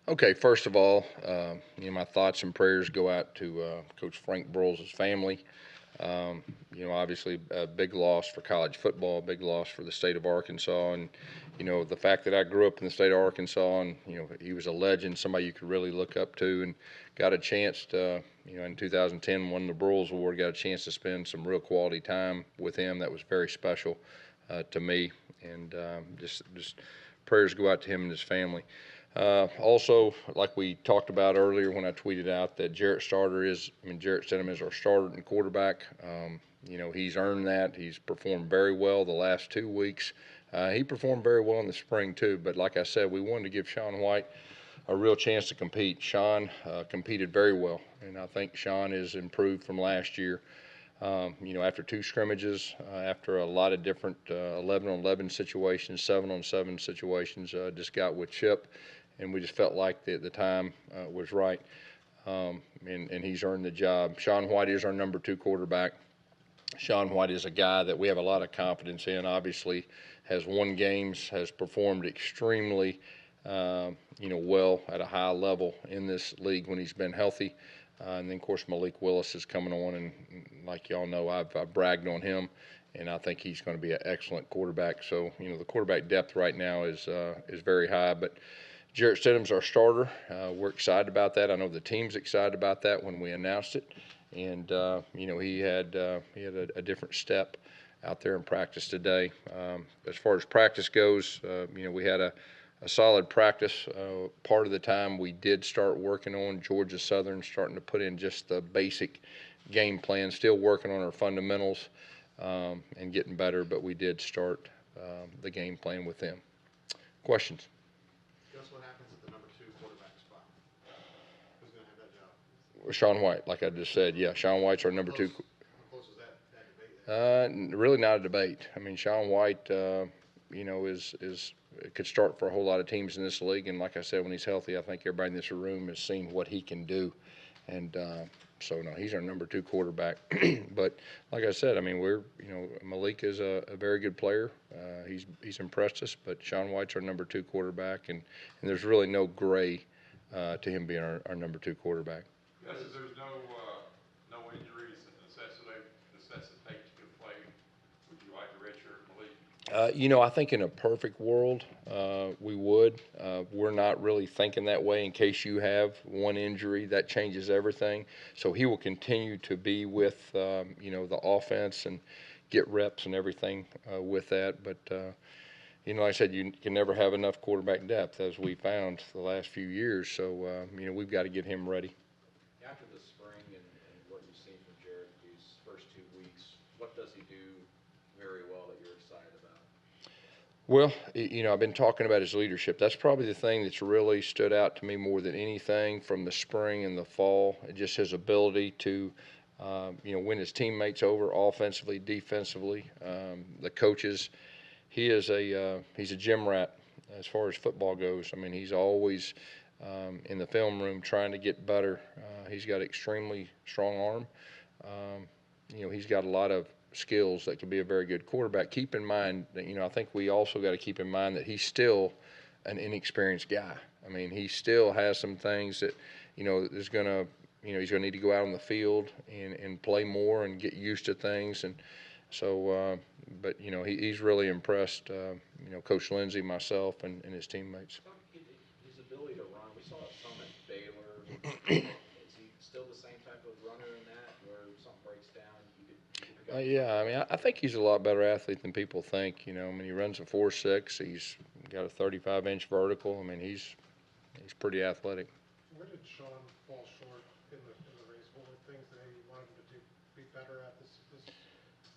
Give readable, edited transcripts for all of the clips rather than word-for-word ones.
Okay, first of all, my thoughts and prayers go out to Coach Frank Broyles' family. Obviously a big loss for college football, a big loss for the state of Arkansas, and the fact that I grew up in the state of Arkansas, and he was a legend, somebody you could really look up to, and got a chance to, in 2010, won the Broyles Award, got a chance to spend some real quality time with him. That was very special to me, and just prayers go out to him and his family. Also, like we talked about earlier when I tweeted out that Jarrett Stidham is our starting quarterback. He's earned that. He's performed very well the last 2 weeks. He performed very well in the spring too, but like I said, we wanted to give Sean White a real chance to compete. Sean competed very well, and I think Sean is improved from last year. After two scrimmages, after a lot of different 11-on-11 situations, 7-on-7 situations, just got with Chip, and we just felt like the time was right, and he's earned the job. Sean White is our number 2 quarterback. Sean White is a guy that we have a lot of confidence in. Obviously, has won games, has performed extremely, well at a high level in this league when he's been healthy. And then, of course, Malik Willis is coming on, and like y'all know, I've bragged on him, and I think he's going to be an excellent quarterback. So, the quarterback depth right now is very high. But Jarrett Stidham's our starter. We're excited about that. I know the team's excited about that when we announced it, and he had a different step out there in practice today. As far as practice goes, we had a solid practice. Part of the time we did start working on Georgia Southern, starting to put in just the basic game plan, still working on our fundamentals and getting better, but we did start the game plan with them. Questions? Gus, what happens at the number 2 quarterback spot? Who's going to have that job? Sean White, like I just said. Yeah, Sean White's our number 2. How close is that debate? Really not a debate. I mean, Sean White, could start for a whole lot of teams in this league, and like I said, when he's healthy, I think everybody in this room has seen what he can do, and so no, he's our number 2 quarterback. But like I said, I mean, Malik is a very good player. He's impressed us, but Sean White's our number 2 quarterback, and there's really no gray to him being our number 2 quarterback. Yes, there's no injuries that necessitate you to play. Would you like to redshirt Malik? I think in a perfect world, we would. We're not really thinking that way in case you have one injury. That changes everything. So he will continue to be with, the offense and get reps and everything with that. But, like I said, you can never have enough quarterback depth, as we found the last few years. So, we've got to get him ready. After the spring and what you've seen from Jarrett these first 2 weeks, what does he do very well that you're excited about? Well, I've been talking about his leadership. That's probably the thing that's really stood out to me more than anything from the spring and the fall. Just his ability to, win his teammates over offensively, defensively. The coaches, he's a gym rat as far as football goes. I mean, he's always in the film room trying to get better. He's got an extremely strong arm. He's got a lot of skills that could be a very good quarterback. Keep in mind that, I think we also got to keep in mind that he's still an inexperienced guy. I mean, he still has some things that, he's going to need to go out on the field and play more and get used to things. And so, but, he's really impressed, Coach Lindsey, myself, and his teammates. His ability to run, we saw some at Baylor. Is he still the same type of runner in that, where something breaks down, you could pick up? Yeah, I mean, I think he's a lot better athlete than people think. I mean, he runs a 4.6. He's got a 35-inch vertical. I mean, he's pretty athletic. Where did Sean fall short in the race? What were things that you wanted him to be better at this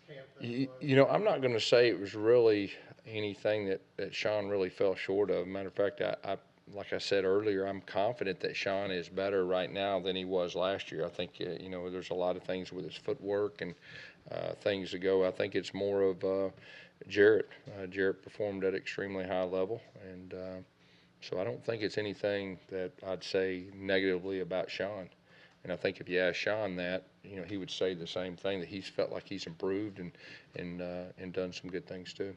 camp? I'm not going to say it was really anything that Sean really fell short of. Matter of fact, I like I said earlier, I'm confident that Sean is better right now than he was last year. I think, there's a lot of things with his footwork and things to go. I think it's more of Jarrett. Jarrett performed at extremely high level, and so I don't think it's anything that I'd say negatively about Sean. And I think if you ask Sean that, he would say the same thing, that he's felt like he's improved and done some good things too.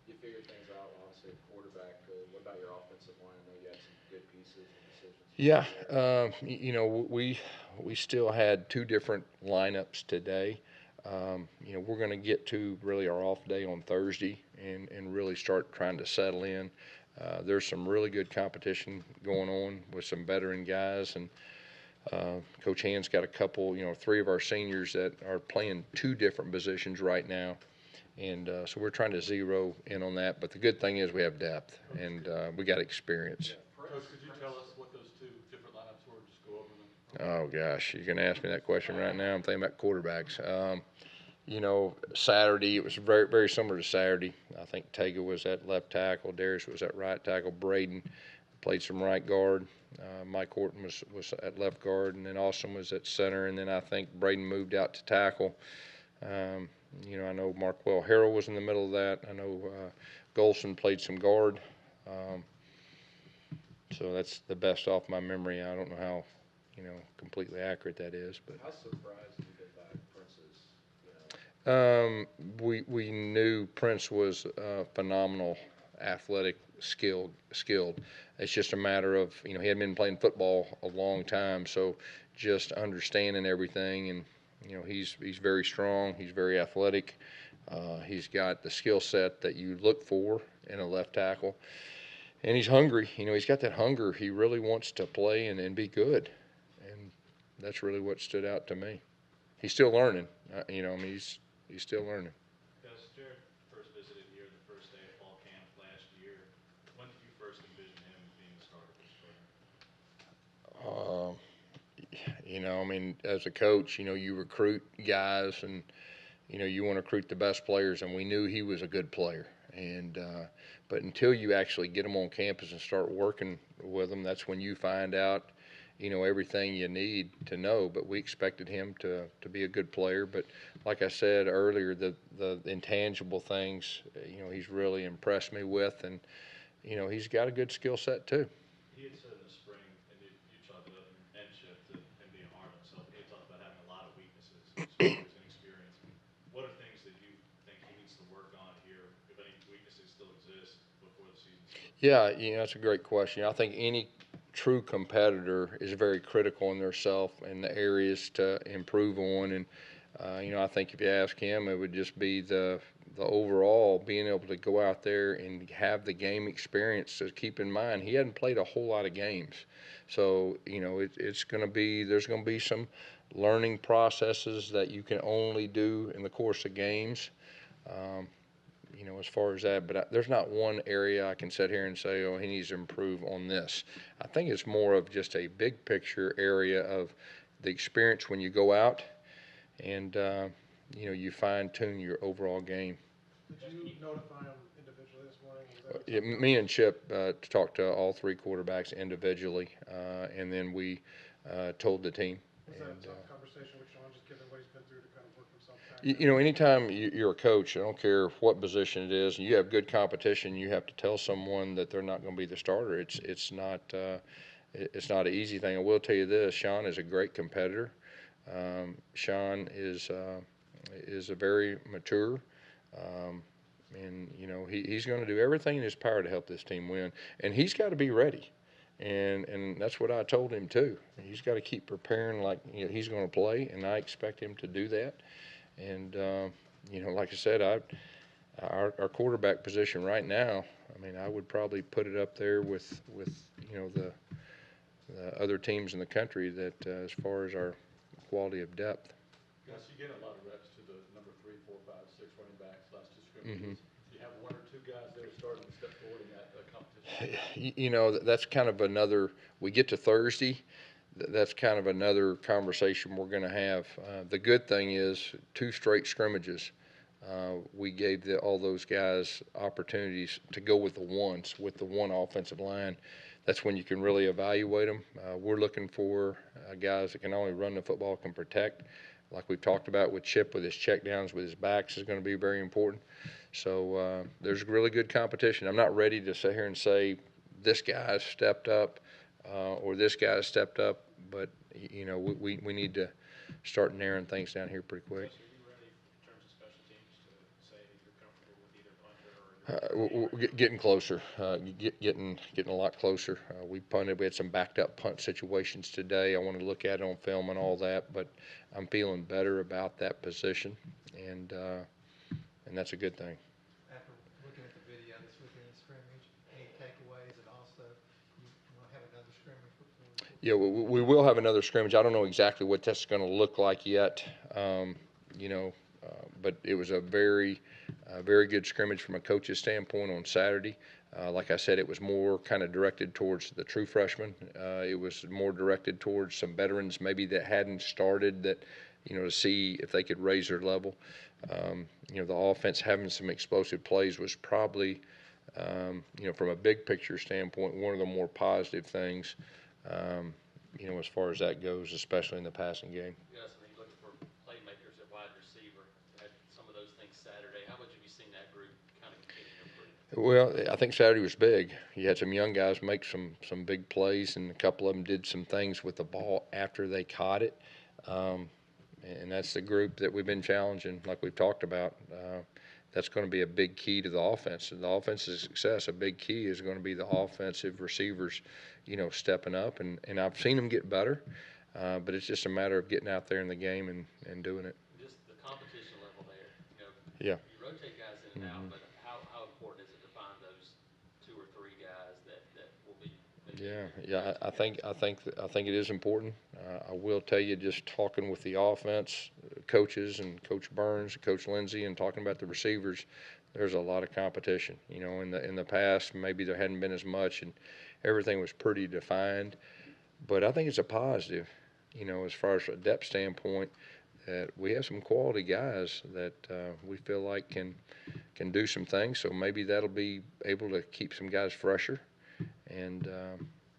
You figured things out, obviously, at quarterback. What about your offensive line? I know you had some good pieces and decisions. Yeah, there. you know, we still had two different lineups today. You know, we're going to get to really our off day on Thursday and really start trying to settle in. There's some really good competition going on with some veteran guys, and Coach Hand's got a couple, you know, three of our seniors that are playing two different positions right now. And so we're trying to zero in on that. But the good thing is we have depth and we got experience. Coach, could you tell us what those two different lineups were? Just go over them. Oh, gosh, you're going to ask me that question right now. I'm thinking about quarterbacks. You know, Saturday, it was very, very similar to Saturday. I think Tega was at left tackle. Darius was at right tackle. Braden played some right guard. Mike Horton was at left guard. And then Austin was at center. And then I think Braden moved out to tackle. You know, I know Markwell Harrell was in the middle of that. I know Golson played some guard. So that's the best off my memory. I don't know how, you know, completely accurate that is. But How surprised have you been by Prince's, you know? We knew Prince was phenomenal, athletic, skilled. It's just a matter of, you know, he hadn't been playing football a long time, so just understanding everything. And you know, he's very strong. He's very athletic. He's got the skill set that you look for in a left tackle. And he's hungry. You know, he's got that hunger. He really wants to play and be good. And that's really what stood out to me. He's still learning. You know, I mean, he's still learning. Gus, Jarrett first visited here the first day of fall camp last year. When did you first envision him being the starter for spring? You know, I mean, as a coach, you know, you recruit guys and, you know, you want to recruit the best players. And we knew he was a good player. And but until you actually get them on campus and start working with them, that's when you find out, you know, everything you need to know. But we expected him to be a good player. But like I said earlier, the intangible things, you know, he's really impressed me with. And, you know, he's got a good skill set too. He had said in the spring, and you chalked it up in shift to him being hard on himself. He had talked about having a lot of weaknesses as far as inexperience. What are things that you think he needs to work on here, if any weaknesses still exist before the season starts? Yeah, you know, that's a great question. I think any true competitor is very critical in themselves and the areas to improve on. And, you know, I think if you ask him, it would just be the overall being able to go out there and have the game experience. So keep in mind, he hadn't played a whole lot of games. So, you know, there's going to be some learning processes that you can only do in the course of games. You know, as far as that, but there's not one area I can sit here and say, oh, he needs to improve on this. I think it's more of just a big picture area of the experience when you go out and, you know, you fine tune your overall game. Did you notify them individually this morning? Was that Yeah, something- me and Chip talked to all three quarterbacks individually, and then we told the team. Was that a And, tough conversation with Sean, just given what he's been through to kind of work himself back? you know, anytime you're a coach, I don't care what position it is, and you have good competition, you have to tell someone that they're not going to be the starter. It's not an easy thing. I will tell you this: Sean is a great competitor. Sean is a very mature, and you know he's going to do everything in his power to help this team win, and he's got to be ready. And that's what I told him too. He's got to keep preparing like, you know, he's going to play, and I expect him to do that. And you know, like I said, our quarterback position right now, I mean, I would probably put it up there with you know the other teams in the country that as far as our quality of depth. Gus, you get a lot of reps to the number 3, 4, 5, 6 running backs last two scrimmages. Do you have one or two guys there starting to step forward in that competition? You know, that's kind of another. We get to Thursday. That's kind of another conversation we're going to have. The good thing is 2 straight scrimmages. We gave all those guys opportunities to go with the one offensive line. That's when you can really evaluate them. We're looking for guys that can only run the football, can protect. Like we've talked about with Chip, with his checkdowns, with his backs, is going to be very important. So there's really good competition. I'm not ready to sit here and say this guy stepped up or this guy stepped up, but you know we need to start narrowing things down here pretty quick. Are you ready in terms of special teams to say that you're comfortable with either punter or Getting closer, getting a lot closer. We punted. We had some backed up punt situations today. I want to look at it on film and all that, but I'm feeling better about that position, and that's a good thing. After looking at the video this weekend in scrimmage, any takeaways, and also you want to have another scrimmage before? Yeah, we will have another scrimmage. I don't know exactly what that's going to look like yet, but it was a very good scrimmage from a coach's standpoint on Saturday. Like I said, it was more kind of directed towards the true freshmen. It was more directed towards some veterans maybe that hadn't started to see if they could raise their level. The offense having some explosive plays was probably, from a big picture standpoint, one of the more positive things, as far as that goes, especially in the passing game. Gus, I mean, looking for playmakers at wide receiver. Had some of those things Saturday. How much have you seen that group kind of continue to improve? Well, I think Saturday was big. You had some young guys make some big plays, and a couple of them did some things with the ball after they caught it. And that's the group that we've been challenging, like we've talked about. That's going to be a big key to the offense. And the offense's success, a big key is going to be the offensive receivers, stepping up. And I've seen them get better, but it's just a matter of getting out there in the game and doing it. Just the competition level there. Yeah. You rotate guys in and out, but how important is it to find those 2 or 3 guys that will be? Yeah. I think it is important. I will tell you, just talking with the offense coaches and Coach Burns, Coach Lindsey, and talking about the receivers, there's a lot of competition. In the past, maybe there hadn't been as much, and everything was pretty defined. But I think it's a positive, as far as a depth standpoint, that we have some quality guys that we feel like can do some things. So maybe that'll be able to keep some guys fresher, and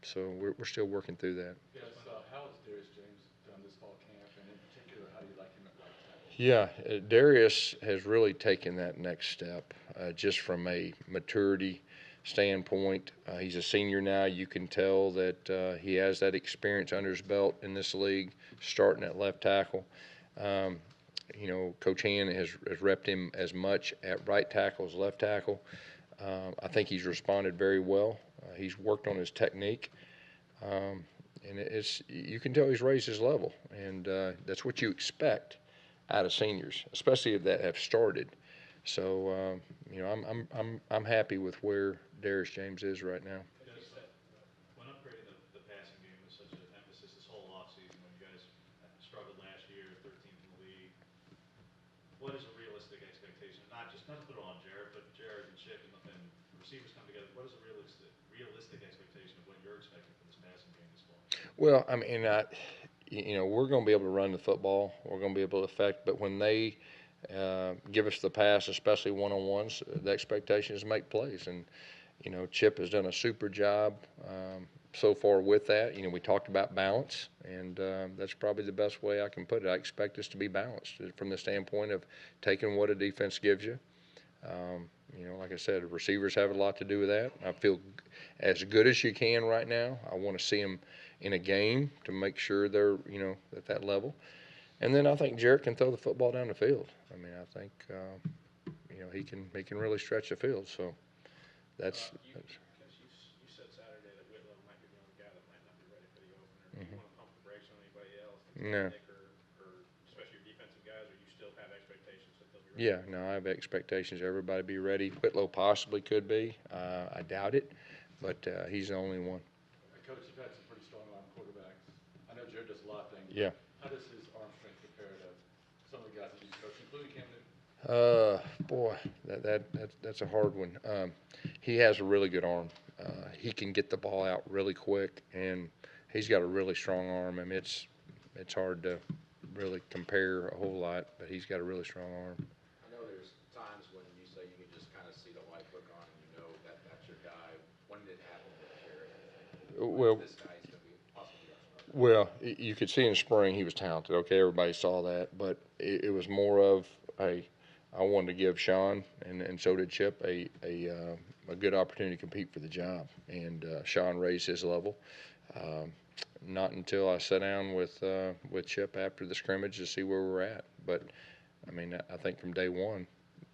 so we're still working through that. Yes, how has Darius James done this fall camp, and in particular, how do you like him at right tackle? Yeah, Darius has really taken that next step, just from a maturity standpoint. He's a senior now. You can tell that he has that experience under his belt in this league, starting at left tackle. Coach Hand has repped him as much at right tackle as left tackle. I think he's responded very well. He's worked on his technique, and you can tell he's raised his level, and that's what you expect out of seniors, especially that have started. So I'm happy with where Darius James is right now. When upgrading the passing game was such an emphasis this whole offseason, when you guys struggled last year, 13th in the league, what is a realistic expectation? Not to put it on Jarrett, but Jarrett and Chip and receivers come together. What is a realistic expectation of what you're expecting from this passing game this fall? Well, I mean, we're going to be able to run the football. We're going to be able to affect, but when they give us the pass, especially one-on-ones, the expectation is to make plays. And, Chip has done a super job so far with that. We talked about balance, and that's probably the best way I can put it. I expect us to be balanced from the standpoint of taking what a defense gives you. Like I said, receivers have a lot to do with that. I feel as good as you can right now. I want to see them in a game to make sure they're, at that level. And then I think Jarrett can throw the football down the field. I mean, I think, he can really stretch the field. So that's. You said Saturday that Whitlow might be the only guy that might not be ready for the opener. Do you want to pump the brakes on anybody else? No. Or especially your defensive guys, or you still have expectations that they'll be ready? Yeah, no, I have expectations everybody be ready. Whitlow possibly could be. I doubt it, but he's the only one. Coach, you've had some pretty strong arm quarterbacks. I know Jared does a lot of things. Yeah. How does his arm strength compare to some of the guys that you coach, including Cam Newton? Boy, that's a hard one. He has a really good arm. He can get the ball out really quick, and he's got a really strong arm. I mean, it's hard to really compare a whole lot, but he's got a really strong arm. I know there's times when you say you can just kind of see the light look on and that's your guy. When did it happen with Jarrett? Well, This guy's going to be possibly our starter. Well, you could see in the spring he was talented. Okay, everybody saw that, but it was more of I wanted to give Sean and so did Chip a good opportunity to compete for the job, and Sean raised his level. Not until I sat down with Chip after the scrimmage to see where we're at, but I mean I think from day one,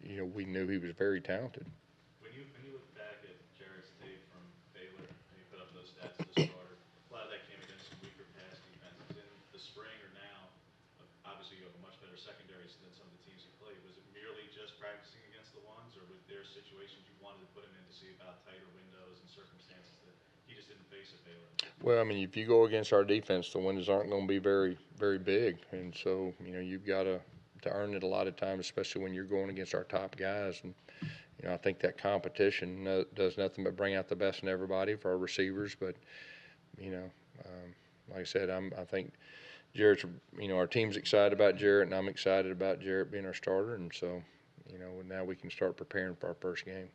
we knew he was very talented. When in some of the teams he played. Was it merely just practicing against the ones, or was there situations you wanted to put him in to see about tighter windows and circumstances that he just didn't face at Baylor? Well, I mean, if you go against our defense, the windows aren't going to be very, very big, and so you've got to earn it a lot of times, especially when you're going against our top guys. And I think that competition does nothing but bring out the best in everybody for our receivers. But like I said, I think Jarrett's, our team's excited about Jarrett, and I'm excited about Jarrett being our starter, and so now we can start preparing for our first game.